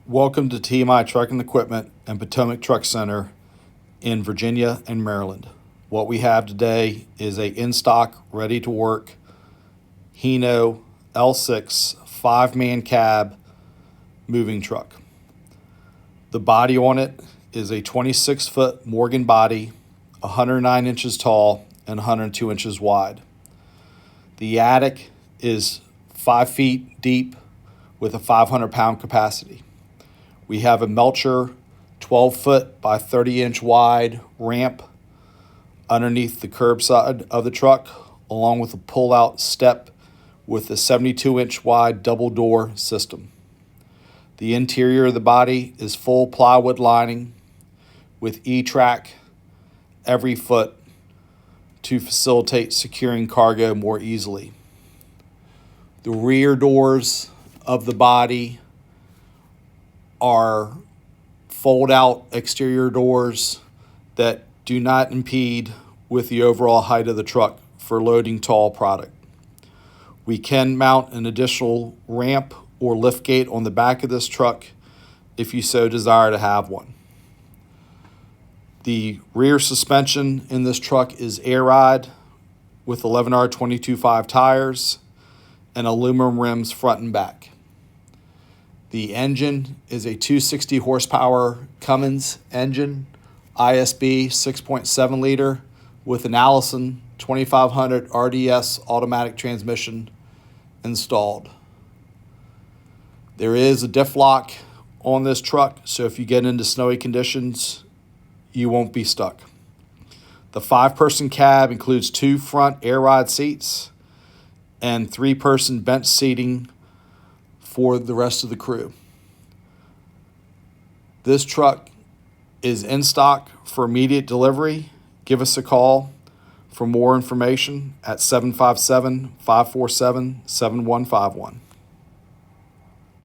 Welcome to TMI Trucking Equipment and Potomac Truck Center in Virginia and Maryland. What we have today is a in-stock, ready-to-work Hino L6 5-man cab moving truck. The body on it is a 26-foot Morgan body, 109 inches tall and 102 inches wide. The attic is 5 feet deep with a 500-pound capacity. We have a Melcher 12-foot by 30-inch wide ramp underneath the curbside of the truck, along with a pull-out step with a 72-inch wide double-door system. The interior of the body is full plywood lining with E-track every foot to facilitate securing cargo more easily. The rear doors of the body are fold-out exterior doors that do not impede with the overall height of the truck for loading tall product. We can mount an additional ramp or lift gate on the back of this truck if you so desire to have one. The rear suspension in this truck is air ride with 11R 22.5 tires and aluminum rims front and back. The engine is a 260 horsepower Cummins engine, ISB 6.7 liter with an Allison 2500 RDS automatic transmission installed. There is a diff lock on this truck, so if you get into snowy conditions, you won't be stuck. The 5-person cab includes 2 front air ride seats and 3-person bench seating for the rest of the crew. This truck is in stock for immediate delivery. Give us a call for more information at 757-547-7151.